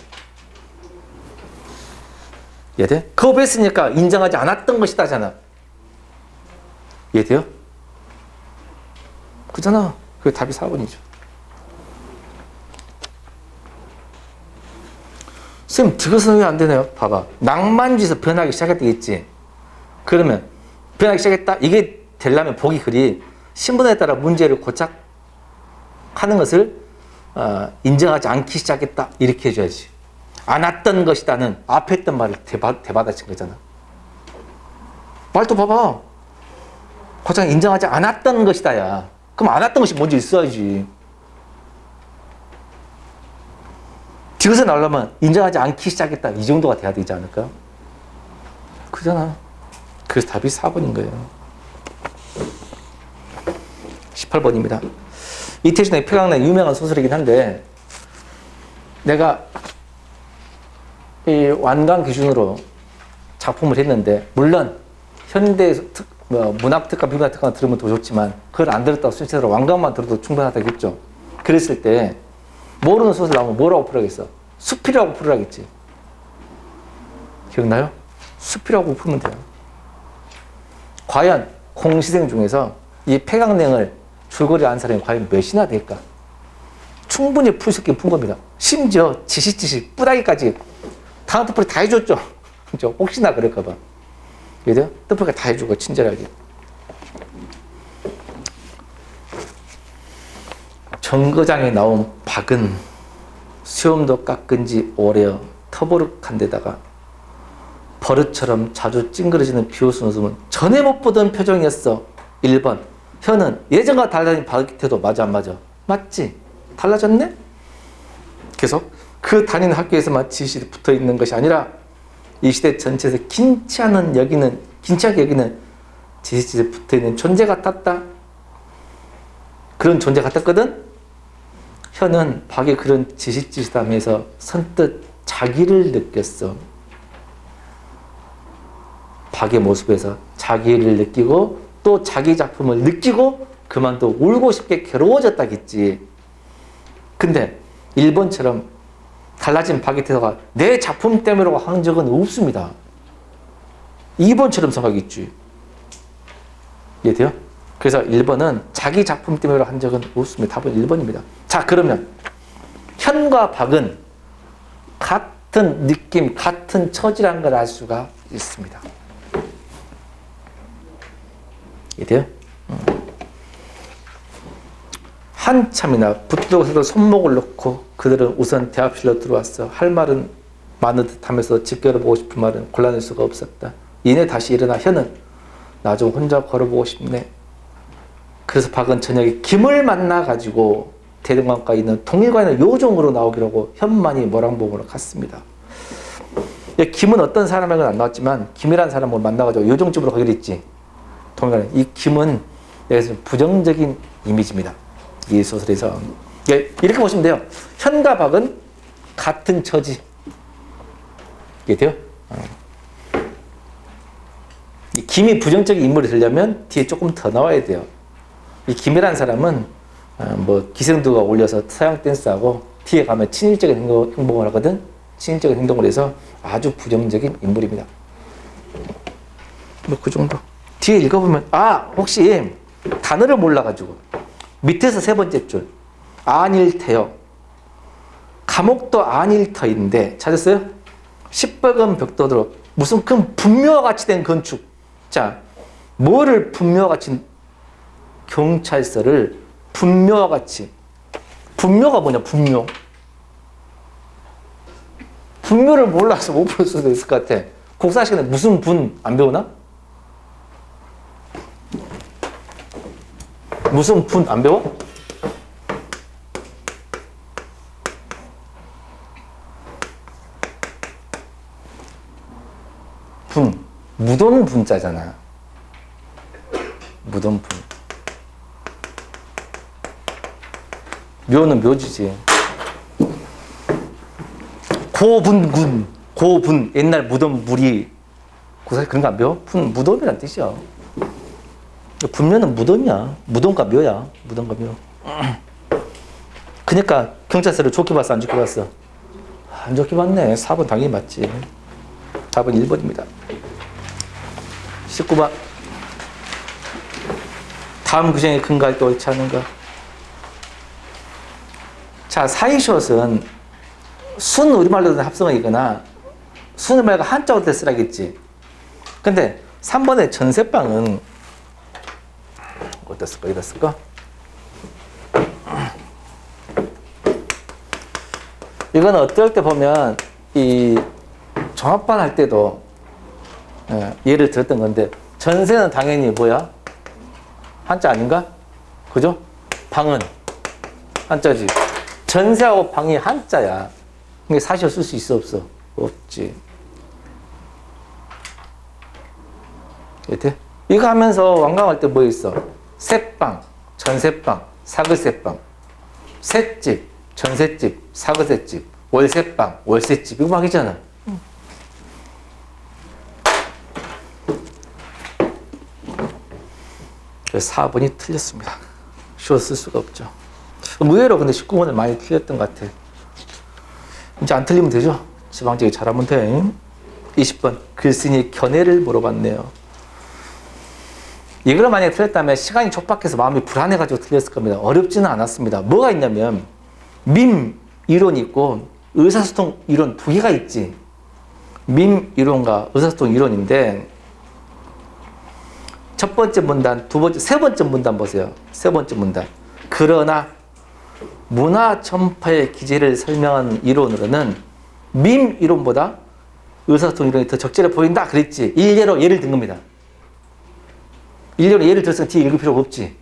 이해돼? 거부했으니까 인정하지 않았던 것이다잖아. 이해돼요? 그잖아. 그게 답이 4번이죠. 선생님, 디귿은 왜 안 되나요? 봐봐. 낭만주의에서 변하기 시작했다겠지. 그러면 변하기 시작했다. 이게 되려면 보기 글이 신분에 따라 문제를 고착하는 것을 인정하지 않기 시작했다. 이렇게 해줘야지. 않았던 것이다는 앞에 했던 말을 대받아친 거잖아. 말도 봐봐. 고착 인정하지 않았던 것이다야. 그럼 않았던 것이 먼저 있어야지. 디귿에 나오려면 인정하지 않기 시작했다. 이 정도가 돼야 되지 않을까? 그잖아. 그래서 답이 4번인 거예요. 18번입니다. 이태준의 평양냉 유명한 소설이긴 한데 내가 이 완강 기준으로 작품을 했는데 물론 현대 문학 특강, 비문학 특강 들으면 더 좋지만 그걸 안 들었다고 순서대로 완강만 들어도 충분하다겠죠. 그랬을 때 모르는 소설 나오면 뭐라고 풀어야겠어? 수필이라고 풀으라겠지. 기억나요? 수필이라고 풀면 돼요. 과연 공시생 중에서 이 폐강냉을 줄거리 안 사람이 과연 몇이나 될까? 충분히 풀 수 있게 푼 겁니다. 심지어 지시지시 뿌다기까지 다음 뜻풀이 다 해줬죠. 혹시나 그럴까봐. 그죠? 뜻풀이가 다 해주고 친절하게. 정거장에 나온 박은 수염도 깎은 지 오래여 터보룩한 데다가 버릇처럼 자주 찡그러지는 비웃은 웃음은 전에 못 보던 표정이었어. 1번. 현은 예전과 달라진 박기태도 맞아 안 맞아? 맞지? 달라졌네? 계속 그 다니는 학교에서만 지시에 붙어 있는 것이 아니라 이 시대 전체에서 긴치하게 여기는 지시에 붙어 있는 존재 같았다. 그런 존재 같았거든? 현은 박의 그런 지시함에서 선뜻 자기를 느꼈어. 박의 모습에서 자기를 느끼고 또 자기 작품을 느끼고 그만 또 울고 싶게 괴로워졌다겠지. 근데 1번처럼 달라진 박의 태도가 내 작품 때문이라고 한 적은 없습니다. 2번처럼 생각했지. 이해돼요? 그래서 1번은 자기 작품 때문이라고 한 적은 없습니다. 답은 1번입니다. 자, 그러면 현과 박은 같은 느낌, 같은 처지라는 걸 알 수가 있습니다. 이해돼요? 한참이나 붙들고서도 손목을 놓고 그들은 우선 대합실로 들어왔어. 할 말은 많은 듯 하면서 지켜보고 싶은 말은 골라낼 수가 없었다. 이내 다시 일어나 현은 나 좀 혼자 걸어보고 싶네. 그래서 박은 저녁에 김을 만나가지고 대동강가에 있는 동일관의 요정으로 나오기로 하고 현만이 모랑봉으로 갔습니다. 김은 어떤 사람에게는 안 나왔지만 김이라는 사람을 만나가지고 요정집으로 가기로 했지. 동일관에. 이 김은 여기서 부정적인 이미지입니다. 이 소설에서. 이렇게 보시면 돼요. 현과 박은 같은 처지. 이해돼요? 이 김이 부정적인 인물이 되려면 뒤에 조금 더 나와야 돼요. 이 김이라는 사람은 뭐 기생두가 올려서 서양 댄스하고 뒤에 가면 친일적인 행동을 하거든. 친일적인 행동을 해서 아주 부정적인 인물입니다. 뭐 그 정도. 뒤에 읽어보면 혹시 단어를 몰라가지고 밑에서 세 번째 줄 안일태요. 감옥도 안일터인데 찾았어요? 시뻘건 벽돌로 무슨 큰 분묘와 같이 된 건축. 자, 뭐를 분묘와 같이 경찰서를 분묘와 같이. 분묘가 뭐냐? 분묘. 분묘를 몰라서 못 볼 수도 있을 것 같아. 국사 시간에 무슨 분 안 배우나? 무슨 분 안 배워? 분. 무덤 분자잖아. 무덤 분. 묘는 묘지지. 고분군. 고분. 옛날 무덤 무리. 고사실 그런 거 안 배워? 분, 무덤이란 뜻이야. 분묘는 무덤이야. 무덤과 묘야. 무덤과 묘. 그러니까 경찰서를 좋게 봤어? 안 좋게 봤어? 안 좋게 봤네. 4번 당연히 맞지. 4번 1번입니다. 19번. 다음 규정에 근거할 때 옳지 않은가? 자, 사이숏은 순 우리말로 된 합성어이거나 순 우리말과 한자어로 된 쓰라겠지. 근데 3번의 전세방은 어디다 쓸까? 여기다 쓸까? 이건 어떨 때 보면 이 종합반 할 때도 예를 들었던 건데 전세는 당연히 뭐야? 한자 아닌가? 그죠? 방은 한자지. 전세하고 방이 한자야. 이게 사실 쓸 수 있어 없어? 없지. 이거 하면서 완강할 때 뭐 있어? 새방, 전세방, 사글세방, 새집, 전셋집, 사글세집, 월세방, 월세집 이거 막 있잖아. 그래서 4번이 틀렸습니다. 쉬워 쓸 수가 없죠. 의외로 근데 19번은 많이 틀렸던 것 같아. 이제 안 틀리면 되죠? 지방직이 잘하면 돼. 20번 글쓴이 견해를 물어봤네요. 이걸 만약에 틀렸다면 시간이 촉박해서 마음이 불안해가지고 틀렸을 겁니다. 어렵지는 않았습니다. 뭐가 있냐면 밈 이론이 있고 의사소통 이론 두 개가 있지. 밈 이론과 의사소통 이론인데 첫 번째 문단, 두 번째, 세 번째 문단 보세요. 세 번째 문단. 그러나 문화 전파의 기제를 설명하는 이론으로는 밈 이론보다 의사소통 이론이 더 적절해 보인다 그랬지. 일례로 예를 든 겁니다. 일례로 예를 들어서 뒤에 읽을 필요가 없지.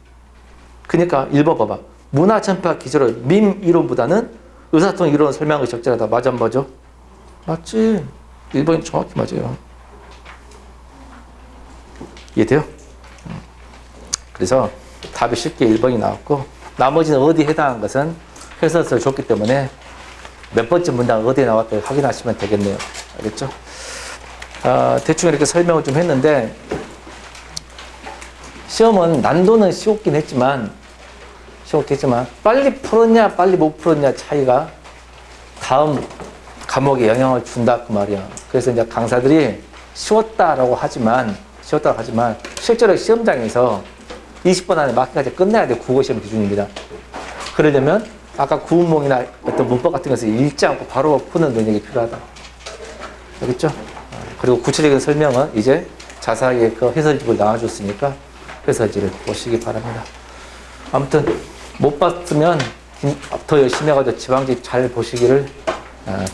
그러니까 1번 봐봐. 문화 전파 기제로 밈 이론보다는 의사소통 이론을 설명하는 것이 적절하다. 맞아 안 맞아? 맞지. 1번이 정확히 맞아요. 이해돼요? 그래서 답이 쉽게 1번이 나왔고 나머지는 어디에 해당한 것은 해설서를 줬기 때문에 몇 번째 문장 어디에 나왔다 확인하시면 되겠네요. 알겠죠? 대충 이렇게 설명을 좀 했는데 시험은 난도는 쉬웠긴 했지만 빨리 풀었냐 빨리 못 풀었냐 차이가 다음 과목에 영향을 준다 그 말이야. 그래서 이제 강사들이 쉬웠다고 하지만 실제로 시험장에서 20분 안에 맞기까지 끝내야 돼. 국어시험 기준입니다. 그러려면 아까 구문몽이나 어떤 문법 같은 것을 읽지 않고 바로 푸는 능력이 필요하다. 알겠죠? 그리고 구체적인 설명은 이제 자세하게 그 해설집을 나와줬으니까 해설집을 보시기 바랍니다. 아무튼 못 봤으면 더 열심히 해가지고 지방직 잘 보시기를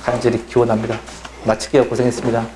간절히 기원합니다. 마칠게요. 고생했습니다.